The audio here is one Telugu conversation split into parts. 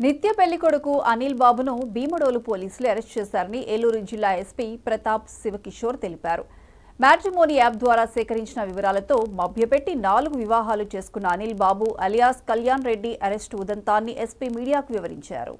నిత్య పెళ్లికొడుకు అనిల్ బాబును భీమడోలు పోలీసులు అరెస్ట్ చేశారని ఏలూరు జిల్లా ఎస్పీ ప్రతాప్ శివకిషోర్ తెలిపారు. మ్యాట్రిమోనీ యాప్ ద్వారా సేకరించిన వివరాలతో మభ్యపెట్టి 4 వివాహాలు చేసుకున్న అనిల్ బాబు అలియాస్ కళ్యాణ్ రెడ్డి అరెస్టు ఉదంతాన్ని ఎస్పీ మీడియాకు వివరించారు.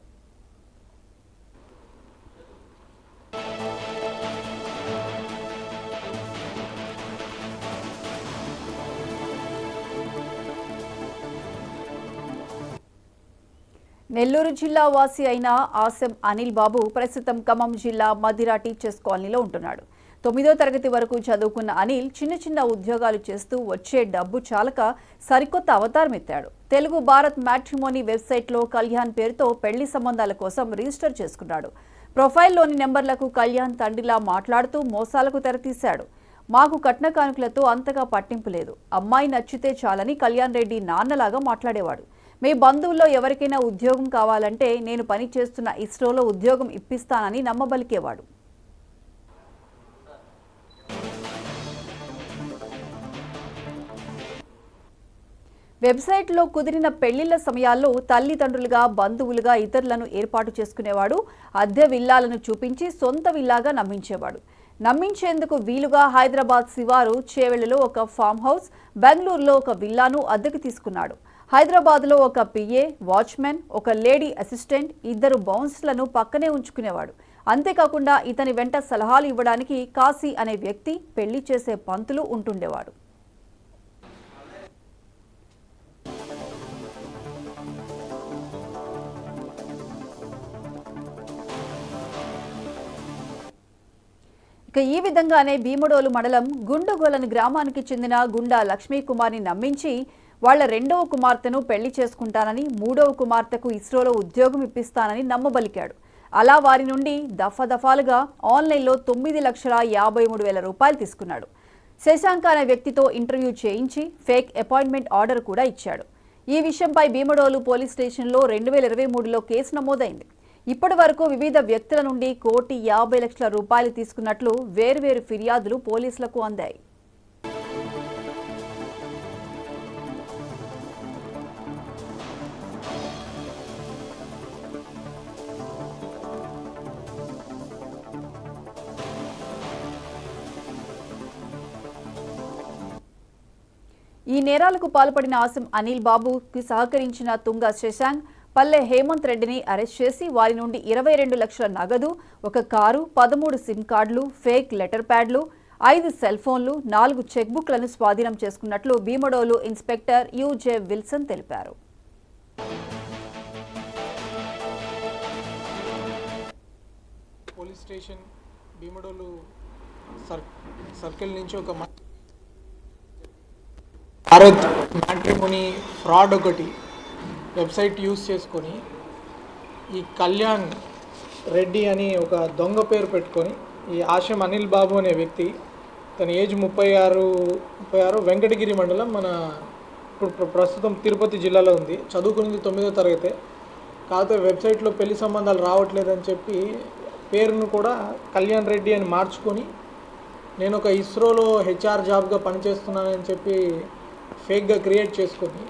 నెల్లూరు జిల్లా వాసి అయిన ఆసం అనిల్ బాబు ప్రస్తుతం ఖమ్మం జిల్లా మదిరా టీచర్స్ కాలనీలో ఉంటున్నాడు. 9వ తరగతి వరకు చదువుకున్న అనిల్ చిన్న ఉద్యోగాలు చేస్తూ వచ్చే డబ్బు చాలక సరికొత్త అవతారం ఎత్తాడు. తెలుగు భారత్ మ్యాట్రిమోనీ వెబ్సైట్లో కళ్యాణ్ పేరుతో పెళ్లి సంబంధాల కోసం రిజిస్టర్ చేసుకున్నాడు. ప్రొఫైల్లోని నెంబర్లకు కళ్యాణ్ తండ్రిలా మాట్లాడుతూ మోసాలకు తెరతీశాడు. మాకు కట్న కానుకలతో అంతగా పట్టింపు లేదు, అమ్మాయి నచ్చితే చాలని కళ్యాణ్ రెడ్డి నాన్నలాగా మాట్లాడేవాడు. మీ బంధువుల్లో ఎవరికైనా ఉద్యోగం కావాలంటే నేను పనిచేస్తున్న ఇస్రోలో ఉద్యోగం ఇప్పిస్తానని నమ్మబలికేవాడు. వెబ్సైట్లో కుదిరిన పెళ్లిళ్ల సమయాల్లో తల్లిదండ్రులుగా బంధువులుగా ఇతరులను ఏర్పాటు చేసుకునేవాడు. అద్దె విల్లాలను చూపించి సొంత విల్లాగా నమ్మించేవాడు. నమ్మించేందుకు వీలుగా హైదరాబాద్ శివారు చేవెళ్లలో ఒక ఫామ్ హౌస్, బెంగళూరులో ఒక విల్లాను అద్దెకు తీసుకున్నాడు. హైదరాబాద్లో ఒక పిఏ, వాచ్మెన్, ఒక లేడీ అసిస్టెంట్, 2 బౌన్స్లను పక్కనే ఉంచుకునేవాడు. అంతేకాకుండా ఇతని వెంట సలహాలు ఇవ్వడానికి కాశీ అనే వ్యక్తి, పెళ్లి చేసే పంతులు ఉంటుండేవాడు. ఈ విధంగానే భీమడోలు మండలం గుండుగోలని గ్రామానికి చెందిన గుండా లక్ష్మీకుమార్ని నమ్మించి వాళ్ల 2వ కుమార్తెను పెళ్లి చేసుకుంటానని, 3వ కుమార్తెకు ఇస్రోలో ఉద్యోగం ఇప్పిస్తానని నమ్మబలికాడు. అలా వారి నుండి దఫాదఫాలుగా ఆన్లైన్లో 9,53,000 రూపాయలు తీసుకున్నాడు. శశాంక్ అనే వ్యక్తితో ఇంటర్వ్యూ చేయించి ఫేక్ అపాయింట్మెంట్ ఆర్డర్ కూడా ఇచ్చాడు. ఈ విషయంపై భీమడోలు పోలీస్ స్టేషన్లో 2023లో కేసు నమోదైంది. ఇప్పటి వరకు వివిధ వ్యక్తుల నుండి 1,50,00,000 రూపాయలు తీసుకున్నట్లు వేర్వేరు ఫిర్యాదులు పోలీసులకు అందాయి. ఈ నేరాలకు పాల్పడిన ఆసం అనిల్ బాబుకి సహకరించిన తుంగ శశాంక్, పల్లె హేమంత్ రెడ్డిని అరెస్ట్ చేసి వారి నుండి 22 లక్షల నగదు, ఒక కారు, 13 సిమ్ కార్డులు, ఫేక్ లెటర్ ప్యాడ్లు, 5 సెల్ ఫోన్లు, 4 చెక్ బుక్లను స్వాధీనం చేసుకున్నట్లు భీమడోలు ఇన్స్పెక్టర్ యుజే విల్సన్ తెలిపారు. పోలీస్ స్టేషన్ భీమడోలు సర్కిల్ నుంచి ఒక భారత్ మ్యాట్రిమోనీ ఫ్రాడ్ ఒకటి వెబ్సైట్ యూజ్ చేసుకొని ఈ కళ్యాణ్ రెడ్డి అని ఒక దొంగ పేరు పెట్టుకొని ఈ ఆశం అనిల్ బాబు అనే వ్యక్తి, తన ఏజ్ 36 వెంకటగిరి మండలం, మన ఇప్పుడు ప్రస్తుతం తిరుపతి జిల్లాలో ఉంది. చదువుకునేది 9వ తరగతి. కాకపోతే వెబ్సైట్లో పెళ్లి సంబంధాలు రావట్లేదని చెప్పి పేరును కూడా కళ్యాణ్ రెడ్డి అని మార్చుకొని నేను ఒక ఇస్రోలో హెచ్ఆర్ జాబ్గా పనిచేస్తున్నానని చెప్పి ఫేక్గా క్రియేట్ చేసుకొని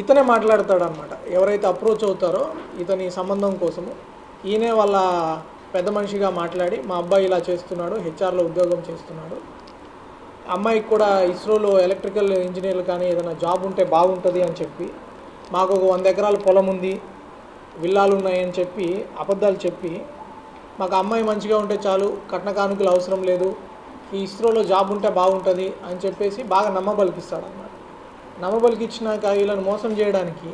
ఇతనే మాట్లాడతాడు అన్నమాట. ఎవరైతే అప్రోచ్ అవుతారో ఇతని సంబంధం కోసము ఈయనే వాళ్ళ పెద్ద మనిషిగా మాట్లాడి మా అబ్బాయి ఇలా చేస్తున్నాడు, హెచ్ఆర్లో ఉద్యోగం చేస్తున్నాడు, అమ్మాయికి కూడా ఇస్రోలో ఎలక్ట్రికల్ ఇంజనీర్లు కానీ ఏదైనా జాబ్ ఉంటే బాగుంటుంది అని చెప్పి, మాకు ఒక 100 ఎకరాల పొలం ఉంది, విల్లాలు ఉన్నాయని చెప్పి అబద్ధాలు చెప్పి, మాకు అమ్మాయి మంచిగా ఉంటే చాలు, కట్న కానుకలు అవసరం లేదు, ఈ ఇస్రోలో జాబ్ ఉంటే బాగుంటుంది అని చెప్పేసి బాగా నమ్మబలికిస్తాడు అన్నమాట. నమ్మబలికిచ్చినాక వీళ్ళని మోసం చేయడానికి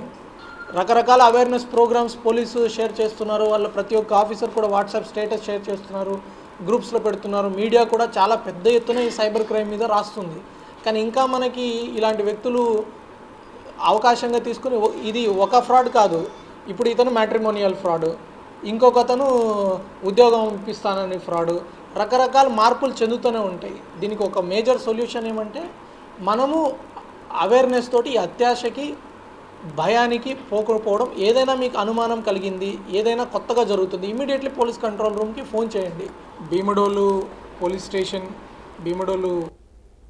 రకరకాల అవేర్నెస్ ప్రోగ్రామ్స్ పోలీసు షేర్ చేస్తున్నారు. వాళ్ళ ప్రతి ఒక్క ఆఫీసర్ కూడా వాట్సాప్ స్టేటస్ షేర్ చేస్తున్నారు, గ్రూప్స్లో పెడుతున్నారు. మీడియా కూడా చాలా పెద్ద ఎత్తున ఈ సైబర్ క్రైమ్ మీద రాస్తుంది. కానీ ఇంకా మనకి ఇలాంటి వ్యక్తులు అవకాశంగా తీసుకుని ఇది ఒక ఫ్రాడ్ కాదు, ఇప్పుడు ఇతను మ్యాట్రిమోనియల్ ఫ్రాడ్, ఇంకొక అతను ఉద్యోగం ఇప్పిస్తానని ఫ్రాడ్, రకరకాల మార్పులు చెందుతూనే ఉంటాయి. దీనికి ఒక మేజర్ సొల్యూషన్ ఏమంటే మనము అవేర్నెస్ తోటి అత్యాశకి, భయానికి పోకపోవడం. ఏదైనా మీకు అనుమానం కలిగింది, ఏదైనా కొత్తగా జరుగుతుంది, ఇమీడియట్లీ పోలీస్ కంట్రోల్ రూమ్కి ఫోన్ చేయండి. Bhimadolu police station, Bhimadolu